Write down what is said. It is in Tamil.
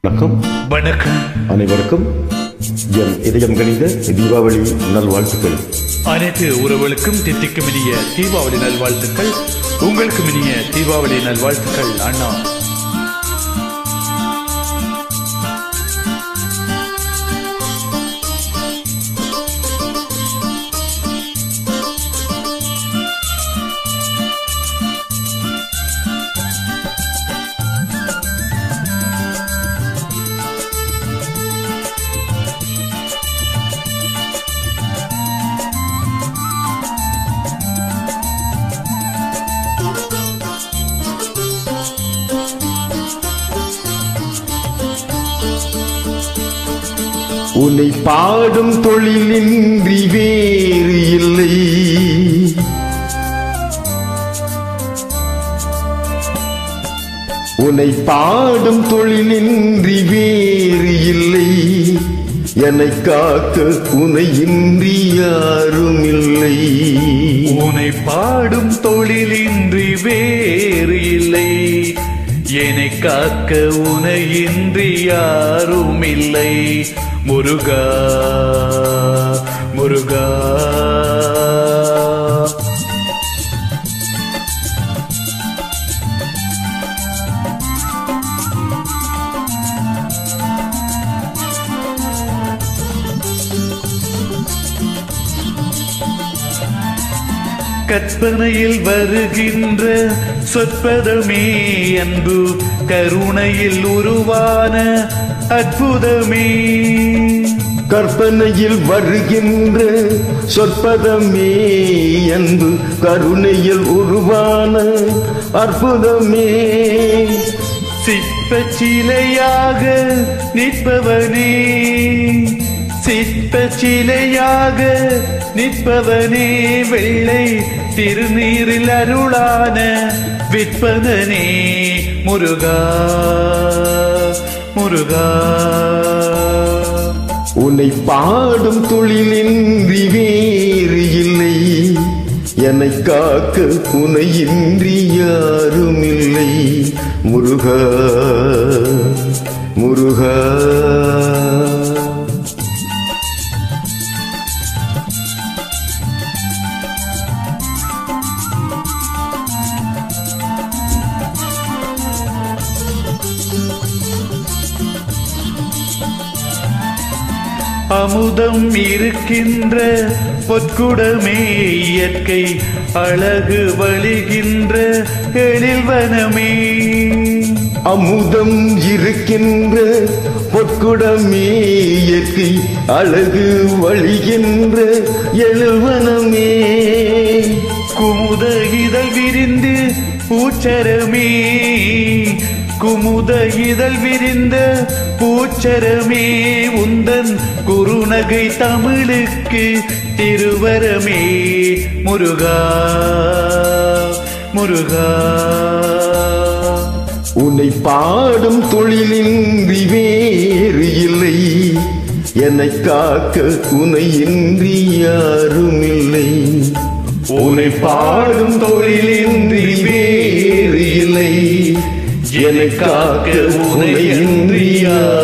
வணக்கம் வணக்கம் அனைவருக்கும் என் இதயம் கணித தீபாவளி நல்வாழ்த்துக்கள். அனைத்து உறவுகளுக்கும் தித்திக்கும் இனிய தீபாவளி நல்வாழ்த்துக்கள். உங்களுக்கும் இனிய தீபாவளி நல்வாழ்த்துக்கள் அண்ணா. உன்னை பாடும் தொழிலின்றி வேறு இல்லை, உன்னை பாடும் தொழிலின்றி வேறு இல்லை, என்னை காக்க உனையின்றி யாரும் இல்லை. உன்னை பாடும் தொழிலின்றி வேறு இல்லை, என்னை காக்க உனையின்றி யாரும் இல்லை. முருகா முருகா கற்பனையில் வருகின்ற சொற்பதமே அன்பு, கருணையில் உருவான அற்புதமே. கற்பனையில் வருகின்ற சொற்பதமே அன்பு, கருணையில் உருவான அற்புதமே. சிற்பச் சிலையாக நிற்பவனே, சிற்பச் சிலையாக நிற்பவனே, வெள்ளை திருநீரில் அருளான விற்பதனே. முருகா முருகா உன்னை பாடும் தொழிலின்றி வேறு இல்லை, என்னை காக்க உனையின்றி யாரும் இல்லை. முருகா முருகா அமுதம் இருக்கின்ற பொற்குடமே, இயற்கை அழகு வழிகின்ற எழில்வனமே. அமுதம் இருக்கின்ற பொற்குடமே, இயற்கை அழகு வழிகின்ற எழுவனமே. குமுத இதழ் விரிந்து பூச்சரமே, குமுத இதழ் விரிந்த பூச்சரமே. உந்தன் குறுநகை தமிழுக்கு திருவரமே. முருகா முருகா உன்னை பாடும் தொழிலின்றி வேறு இல்லை, என்னை காக்க உனையின்றி யாரும் இல்லை. உன்னை பாடும் தொழிலின்றி வேறு இல்லை, என்னை காக்க உனையின்றி யாரும்